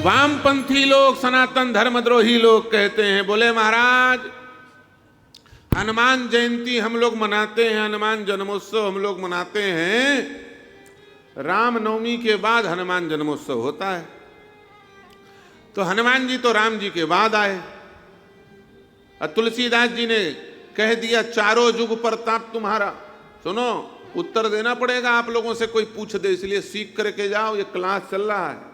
वामपंथी लोग, सनातन धर्मद्रोही लोग कहते हैं, बोले महाराज हनुमान जयंती हम लोग मनाते हैं, हनुमान जन्मोत्सव हम लोग मनाते हैं, रामनवमी के बाद हनुमान जन्मोत्सव होता है, तो हनुमान जी तो राम जी के बाद आए। और तुलसीदास जी ने कह दिया चारों जुग प्रताप तुम्हारा। सुनो, उत्तर देना पड़ेगा आप लोगों से, कोई पूछ दे, इसलिए सीख करके जाओ, ये क्लास चल रहा है,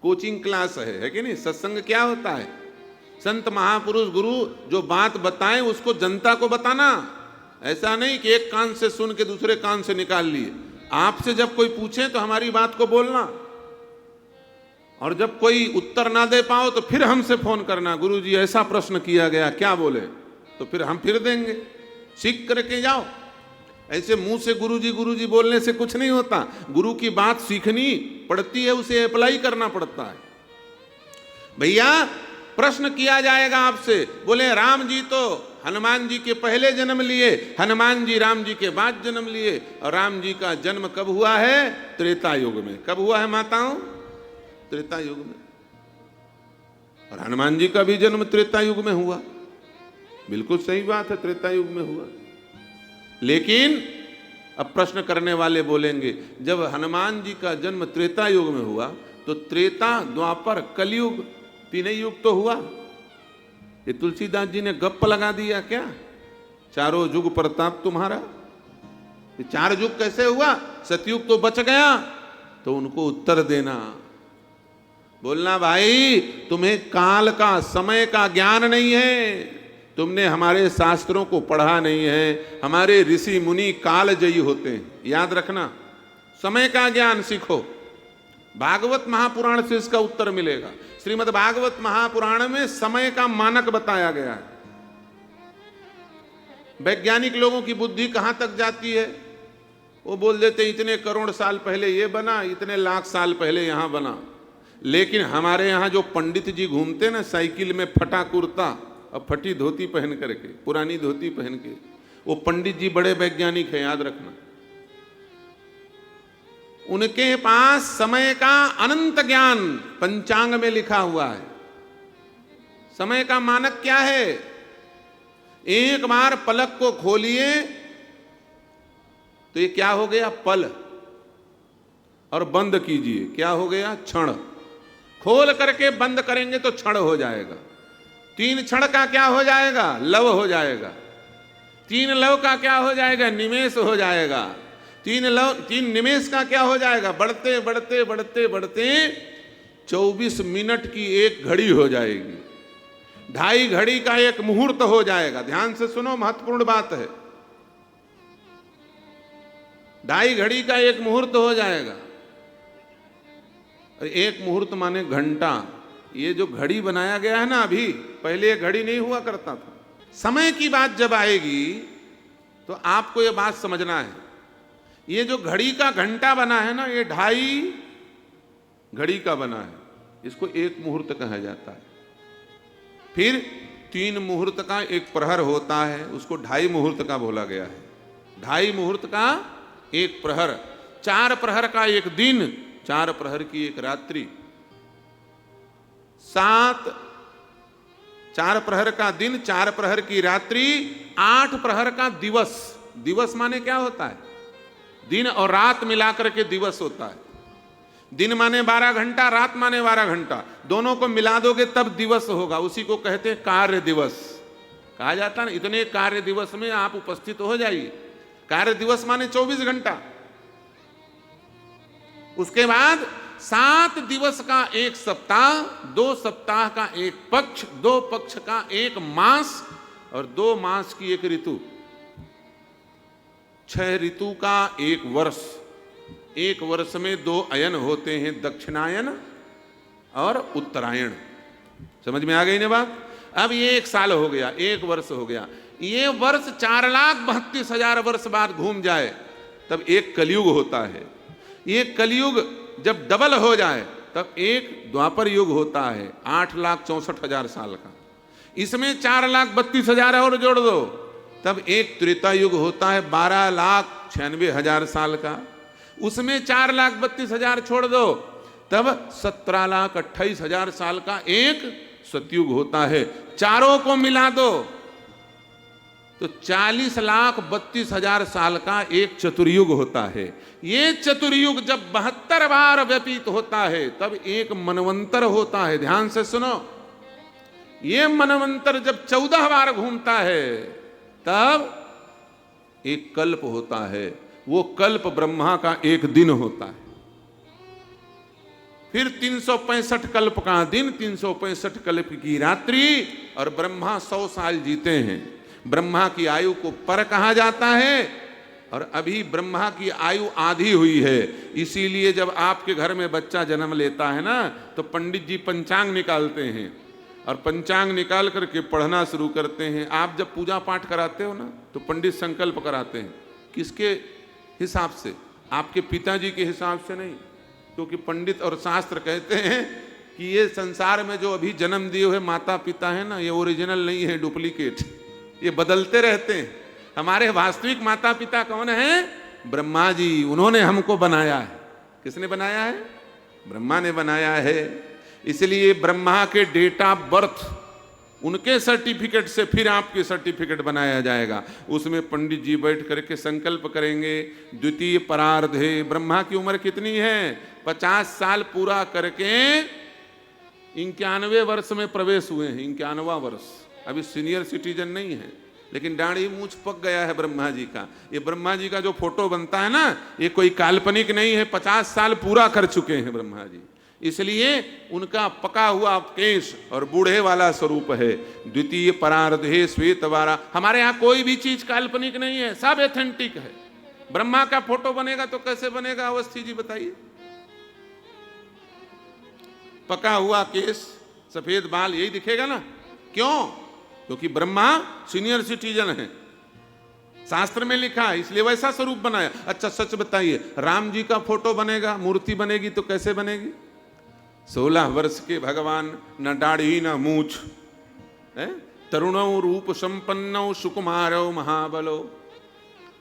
कोचिंग क्लास है कि नहीं। सत्संग क्या होता है? संत महापुरुष गुरु जो बात बताएं उसको जनता को बताना, ऐसा नहीं कि एक कान से सुन के दूसरे कान से निकाल लिए। आपसे जब कोई पूछे तो हमारी बात को बोलना, और जब कोई उत्तर ना दे पाओ तो फिर हमसे फोन करना, गुरुजी ऐसा प्रश्न किया गया, क्या बोले, तो फिर हम फिर देंगे। सीख करके जाओ। ऐसे मुंह से गुरुजी बोलने से कुछ नहीं होता। गुरु की बात सीखनी पड़ती है, उसे अप्लाई करना पड़ता है। भैया प्रश्न किया जाएगा आपसे, बोले राम जी तो हनुमान जी के पहले जन्म लिए, हनुमान जी राम जी के बाद जन्म लिए, और राम जी का जन्म कब हुआ है? त्रेता युग में। कब हुआ है माताओं? त्रेता युग में। और हनुमान जी का भी जन्म त्रेता युग में हुआ। बिल्कुल सही बात है, त्रेता युग में हुआ। लेकिन अब प्रश्न करने वाले बोलेंगे, जब हनुमान जी का जन्म त्रेता युग में हुआ तो त्रेता, द्वापर, कलयुग, तीनों युग तो हुआ। ये तुलसीदास जी ने गप्प लगा दिया क्या? चारों जुग प्रताप तुम्हारा। ये चार युग कैसे हुआ? सतयुग तो बच गया। तो उनको उत्तर देना, बोलना भाई तुम्हें काल का, समय का ज्ञान नहीं है, तुमने हमारे शास्त्रों को पढ़ा नहीं है। हमारे ऋषि मुनि कालजयी होते हैं, याद रखना। समय का ज्ञान सीखो। भागवत महापुराण से इसका उत्तर मिलेगा। श्रीमद् भागवत महापुराण में समय का मानक बताया गया है। वैज्ञानिक लोगों की बुद्धि कहां तक जाती है? वो बोल देते इतने करोड़ साल पहले ये बना, इतने लाख साल पहले यहां बना। लेकिन हमारे यहां जो पंडित जी घूमते ना साइकिल में, फटा कुर्ता और फटी धोती पहन करके, पुरानी धोती पहन के, वो पंडित जी बड़े वैज्ञानिक हैं, याद रखना। उनके पास समय का अनंत ज्ञान पंचांग में लिखा हुआ है। समय का मानक क्या है? एक बार पलक को खोलिए तो ये क्या हो गया? पल। और बंद कीजिए, क्या हो गया? क्षण। खोल करके बंद करेंगे तो क्षण हो जाएगा। 3 क्षण का क्या हो जाएगा? लव हो जाएगा। 3 लव का क्या हो जाएगा? निमेष हो जाएगा। 3 निमेष का क्या हो जाएगा? बढ़ते बढ़ते बढ़ते बढ़ते 24 मिनट की एक घड़ी हो जाएगी। 2.5 घड़ी का एक मुहूर्त हो जाएगा। ध्यान से सुनो, महत्वपूर्ण बात है। 2.5 घड़ी का एक मुहूर्त हो जाएगा। एक मुहूर्त माने घंटा। ये जो घड़ी बनाया गया है ना अभी, पहले ये घड़ी नहीं हुआ करता था। समय की बात जब आएगी तो आपको ये बात समझना है। ये जो घड़ी का घंटा बना है ना, ये 2.5 घड़ी का बना है, इसको एक मुहूर्त कहा जाता है। फिर 3 मुहूर्त का एक प्रहर होता है, उसको 2.5 मुहूर्त का बोला गया है। 2.5 मुहूर्त का एक प्रहर, 4 प्रहर का एक दिन, 4 प्रहर की एक रात्रि, 4 प्रहर का दिन, 4 प्रहर की रात्रि, 8 प्रहर का दिवस। दिवस माने क्या होता है? दिन और रात मिलाकर के दिवस होता है। दिन माने 12 घंटा, रात माने 12 घंटा, दोनों को मिला दोगे तब दिवस होगा। उसी को कहते हैं कार्य दिवस कहा जाता है ना। इतने कार्य दिवस में आप उपस्थित हो जाइए। कार्य दिवस माने 24 घंटा। उसके बाद 7 दिवस का एक सप्ताह, 2 सप्ताह का एक पक्ष, 2 पक्ष का एक मास, और 2 मास की एक ऋतु। 6 ऋतु का एक वर्ष। एक वर्ष में 2 अयन होते हैं, दक्षिणायन और उत्तरायण। समझ में आ गई ना बात? अब ये 1 साल हो गया, 1 वर्ष हो गया। ये वर्ष 4,32,000 वर्ष बाद घूम जाए तब एक कलयुग होता है। ये कलयुग जब डबल हो जाए तब एक द्वापर युग होता है, 8,64,000 साल का। इसमें 4,32,000 और जोड़ दो तब एक त्रेता युग होता है, 12,96,000 साल का। उसमें 4,32,000 छोड़ दो, तब 17,28,000 साल का एक सतयुग होता है। चारों को मिला दो तो 40,32,000 साल का एक चतुर्युग होता है। ये चतुर्युग जब 72 बार व्यतीत होता है तब एक मनवंतर होता है। ध्यान से सुनो, ये मनवंतर जब 14 बार घूमता है तब एक कल्प होता है। वो कल्प ब्रह्मा का एक दिन होता है। फिर 365 कल्प का दिन, 365 कल्प की रात्रि, और ब्रह्मा 100 साल जीते हैं। ब्रह्मा की आयु को पर कहा जाता है और अभी ब्रह्मा की आयु आधी हुई है। इसीलिए जब आपके घर में बच्चा जन्म लेता है ना तो पंडित जी पंचांग निकालते हैं और पंचांग निकाल करके पढ़ना शुरू करते हैं। आप जब पूजा पाठ कराते हो ना तो पंडित संकल्प कराते हैं। किसके हिसाब से? आपके पिताजी के हिसाब से नहीं, क्योंकि पंडित और शास्त्र कहते हैं कि ये संसार में जो अभी जन्म दिए हुए माता पिता है ना, ये ओरिजिनल नहीं है, डुप्लीकेट, ये बदलते रहते हैं। हमारे वास्तविक माता पिता कौन है? ब्रह्मा जी। उन्होंने हमको बनाया है। किसने बनाया है? ब्रह्मा ने बनाया है। इसलिए ब्रह्मा के डेट ऑफ बर्थ, उनके सर्टिफिकेट से फिर आपके सर्टिफिकेट बनाया जाएगा। उसमें पंडित जी बैठ करके संकल्प करेंगे। द्वितीय परार्धे, ब्रह्मा की उम्र कितनी है? 50 साल पूरा करके 91 वर्ष में प्रवेश हुए हैं। 91वां वर्ष, अभी सीनियर सिटीजन नहीं है, लेकिन दाढ़ी मूछ पक गया है ब्रह्मा जी का। ये ब्रह्मा जी का जो फोटो बनता है ना, ये कोई काल्पनिक नहीं है। 50 साल पूरा कर चुके हैं ब्रह्मा जी, इसलिए उनका पका हुआ केश और बूढ़े वाला स्वरूप है। द्वितीय परार्धे श्वेतवारा। हमारे यहाँ कोई भी चीज काल्पनिक नहीं है, सब एथेंटिक है। ब्रह्मा का फोटो बनेगा तो कैसे बनेगा अवस्थी जी बताइए? पका हुआ केश, सफेद बाल, यही दिखेगा ना। क्यों? क्योंकि ब्रह्मा सीनियर सिटीजन है, शास्त्र में लिखा है, इसलिए वैसा स्वरूप बनाया। अच्छा सच बताइए, राम जी का फोटो बनेगा, मूर्ति बनेगी तो कैसे बनेगी? 16 वर्ष के भगवान, न दाढ़ी न मूछ, तरुणो रूप संपन्नो सुकुमारो महाबलो।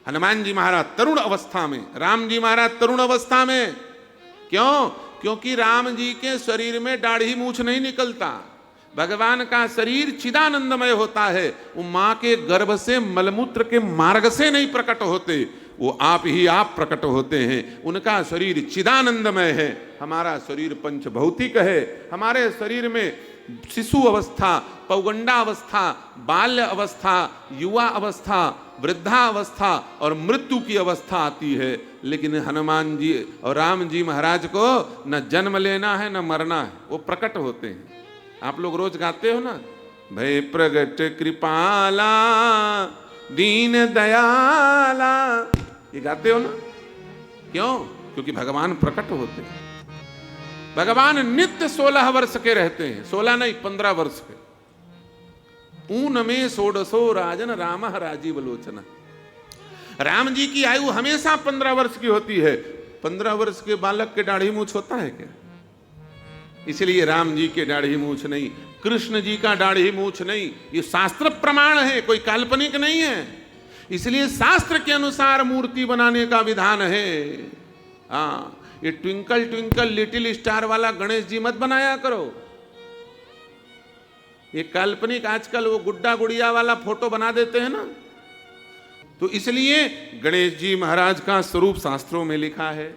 हनुमान जी महाराज तरुण अवस्था में, राम जी महाराज तरुण अवस्था में। क्यों? क्योंकि राम जी के शरीर में दाढ़ी मूछ नहीं निकलता। भगवान का शरीर चिदानंदमय होता है। वो मां के गर्भ से, मलमूत्र के मार्ग से नहीं प्रकट होते, वो आप ही आप प्रकट होते हैं। उनका शरीर चिदानंदमय है, हमारा शरीर पंचभौतिक है। हमारे शरीर में शिशु अवस्था, पौगंडा अवस्था, बाल्य अवस्था, युवा अवस्था, वृद्धा अवस्था और मृत्यु की अवस्था आती है। लेकिन हनुमान जी और राम जी महाराज को न जन्म लेना है न मरना है, वो प्रकट होते हैं। आप लोग रोज गाते हो ना, भय प्रगट कृपाला दीन दयाला, ये गाते हो ना। क्यों? क्योंकि भगवान प्रकट होते हैं। भगवान नित्य 16 वर्ष के रहते हैं, 16 नहीं 15 वर्ष के। ऊन में 16 राजन राम राजीव लोचना। राम जी की आयु हमेशा 15 वर्ष की होती है। 15 वर्ष के बालक के दाढ़ी मूछ होता है क्या? इसलिए राम जी के दाढ़ी मूछ नहीं, कृष्ण जी का दाढ़ी मूछ नहीं। ये शास्त्र प्रमाण है, कोई काल्पनिक नहीं है। इसलिए शास्त्र के अनुसार मूर्ति बनाने का विधान है। हाँ, ये ट्विंकल ट्विंकल लिटिल स्टार वाला गणेश जी मत बनाया करो। ये काल्पनिक आजकल वो गुड्डा गुड़िया वाला फोटो बना देते हैं ना। तो इसलिए गणेश जी महाराज का स्वरूप शास्त्रों में लिखा है,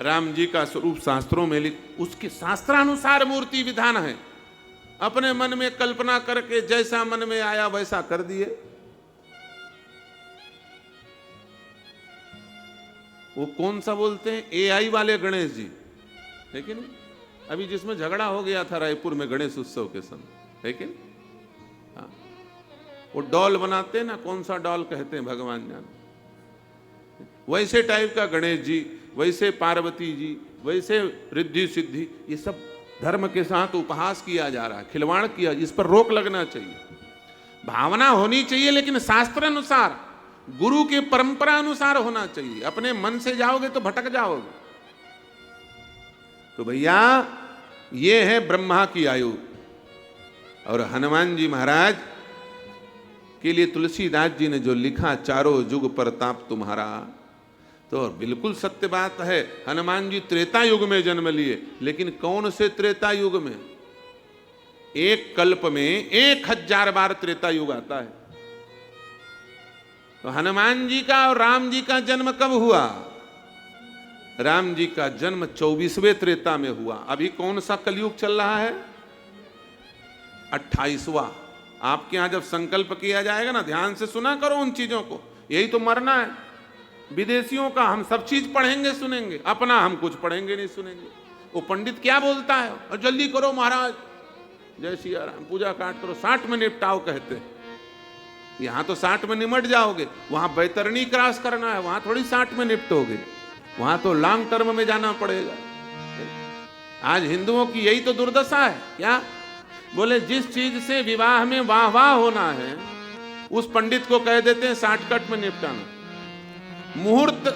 राम जी का स्वरूप शास्त्रों में उसके शास्त्रानुसार मूर्ति विधान है। अपने मन में कल्पना करके जैसा मन में आया वैसा कर दिए। वो कौन सा बोलते हैं, एआई वाले गणेश जी, है कि नहीं? अभी जिसमें झगड़ा हो गया था रायपुर में गणेश उत्सव के समय, है कि नहीं? हाँ, वो डॉल बनाते हैं ना, कौन सा डॉल कहते हैं भगवान जान, वैसे टाइप का गणेश जी, वैसे पार्वती जी, वैसे रिद्धि सिद्धि, ये सब धर्म के साथ उपहास किया जा रहा है, खिलवाड़ किया। इस पर रोक लगना चाहिए। भावना होनी चाहिए लेकिन शास्त्र अनुसार, गुरु के परंपरा अनुसार होना चाहिए। अपने मन से जाओगे तो भटक जाओगे। तो भैया ये है ब्रह्मा की आयु। और हनुमान जी महाराज के लिए तुलसीदास जी ने जो लिखा, चारों जुग प्रताप तुम्हारा, तो बिल्कुल सत्य बात है, हनुमान जी त्रेता युग में जन्म लिए, लेकिन कौन से त्रेता युग में? एक कल्प में 1000 बार त्रेता युग आता है। तो हनुमान जी का और राम जी का जन्म कब हुआ? राम जी का जन्म 24वें त्रेता में हुआ। अभी कौन सा कलयुग चल रहा है? 28वां। आपके यहां जब संकल्प किया जाएगा ना, ध्यान से सुना करो उन चीजों को, यही तो मरना है। विदेशियों का हम सब चीज पढ़ेंगे सुनेंगे, अपना हम कुछ पढ़ेंगे नहीं सुनेंगे। वो पंडित क्या बोलता है, और जल्दी करो महाराज, जय सिया राम, पूजा पाठ करो, 60 में निपटाओ कहते हैं। यहां तो 60 में निमट जाओगे, वहां बैतरणी क्रॉस करना है, वहां थोड़ी 60 में निपटोगे, वहां तो लॉन्ग टर्म में जाना पड़ेगा। आज हिंदुओं की यही तो दुर्दशा है। क्या बोले, जिस चीज से विवाह में वाह वाह होना है, उस पंडित को कह देते हैं शॉर्टकट में निपटाना। मुहूर्त,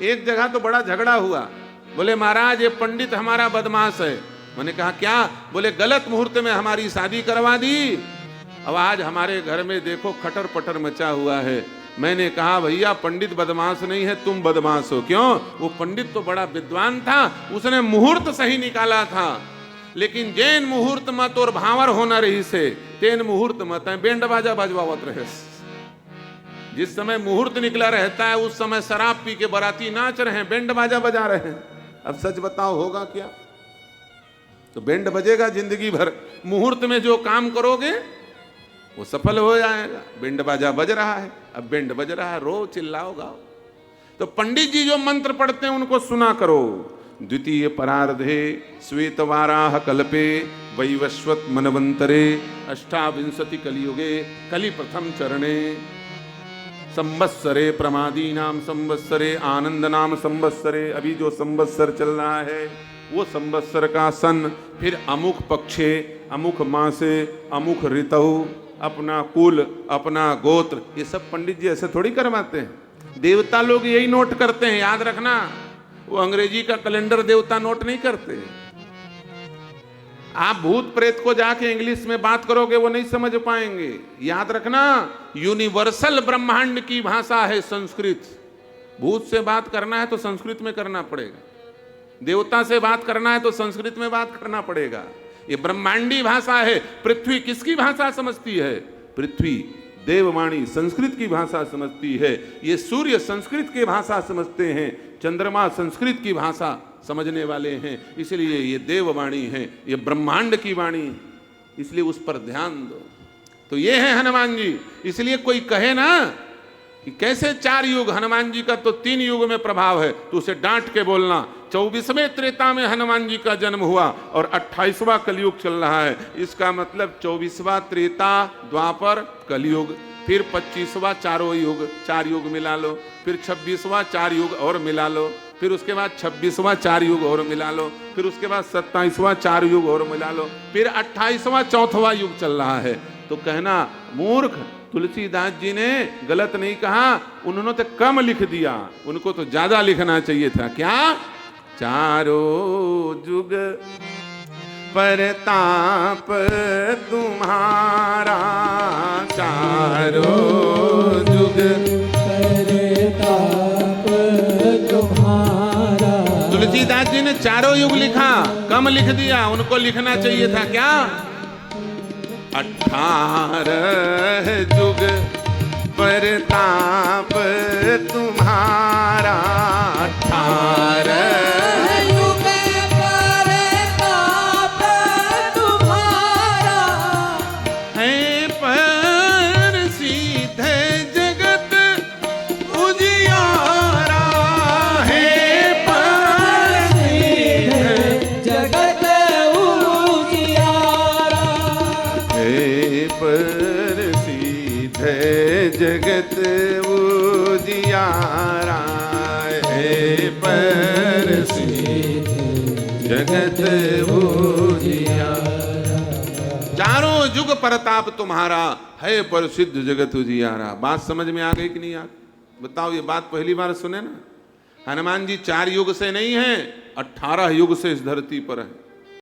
एक जगह तो बड़ा झगड़ा हुआ, बोले महाराज ये पंडित हमारा बदमाश है। मैंने कहा क्या? बोले गलत मुहूर्त में हमारी शादी करवा दी, अब आज हमारे घर में देखो खटर पटर मचा हुआ है। मैंने कहा भैया पंडित बदमाश नहीं है, तुम बदमाश हो। क्यों? वो पंडित तो बड़ा विद्वान था, उसने मुहूर्त सही निकाला था, लेकिन जैन मुहूर्त मत और भावर होना रही से तेन मुहूर्त मत है, बैंड बाजा बजवावत रहे। जिस समय मुहूर्त निकला रहता है उस समय शराब पी के बाराती नाच रहे हैं, बैंड बाजा बजा रहे हैं। अब सच बताओ होगा क्या? तो बैंड बजेगा जिंदगी भर। मुहूर्त में जो काम करोगे वो सफल हो जाएगा। बैंड बाजा बज रहा है, अब बैंड बज रहा है, रो चिल्लाओ गाओ। तो पंडित जी जो मंत्र पढ़ते हैं उनको सुना करो। द्वितीय परार्धे श्वेतवाराह कल्पे वैवस्वत मनवंतरे अष्टाविंशति कलियुगे कलि प्रथम चरणे संवत्सरे प्रमादी नाम संवत्सरे आनंद नाम संवत्सरे। अभी जो संवत्सर चल रहा है वो संवत्सर का सन, फिर अमुक पक्षे अमुक मासे अमुक ऋतु, अपना कुल अपना गोत्र, ये सब पंडित जी ऐसे थोड़ी करवाते हैं। देवता लोग यही नोट करते हैं, याद रखना। वो अंग्रेजी का कैलेंडर देवता नोट नहीं करते। आप भूत प्रेत को जाके इंग्लिश में बात करोगे वो नहीं समझ पाएंगे। याद रखना, यूनिवर्सल ब्रह्मांड की भाषा है संस्कृत। भूत से बात करना है तो संस्कृत में करना पड़ेगा, देवता से बात करना है तो संस्कृत में बात करना पड़ेगा। ये ब्रह्मांडी भाषा है। पृथ्वी किसकी भाषा समझती है? पृथ्वी देववाणी संस्कृत की भाषा समझती है। ये सूर्य संस्कृत की भाषा समझते हैं, चंद्रमा संस्कृत की भाषा समझने वाले हैं। इसलिए ये देववाणी है, ये ब्रह्मांड की वाणी, इसलिए उस पर ध्यान दो। तो ये है हनुमान जी। इसलिए कोई कहे ना कि कैसे 4 युग, हनुमान जी का तो 3 युग में प्रभाव है, तो उसे डांट के बोलना। 24वें त्रेता में हनुमान जी का जन्म हुआ और 28वां कलयुग चल रहा है। इसका मतलब 24वां त्रेता द्वापर कलयुग, फिर 25वां 4 युग मिला लो, फिर 26वां 4 युग और मिला लो, फिर उसके बाद 26वां 4 युग और मिला लो, फिर उसके बाद 27वां 4 युग और मिला लो, फिर 28वां 4वां युग चल रहा है। तो कहना मूर्ख, तुलसीदास जी ने गलत नहीं कहा, उन्होंने तो कम लिख दिया, उनको तो ज्यादा लिखना चाहिए था। क्या? 4 युग परताप तुम्हारा, 4 युग परताप तुम्हारा। तुलसीदास जी ने 4 युग लिखा, कम लिख दिया, उनको लिखना चाहिए था क्या? 18 युग परताप तुम्हारा, 18 युग परताप तुम्हारा। है पर सीधे जगत उजियारा, है पर सीधे जगत उजियारा, है पर सीधे जगत उजियारा, है पर सीधे जगत उजियारा। 4 युग परताप तुम्हारा, है प्रसिद्ध जगत उजियारा। बात समझ में आ गई कि नहीं? आ बताओ, ये बात पहली बार सुने ना? हनुमान जी 4 युग से नहीं है, 18 युग से इस धरती पर है।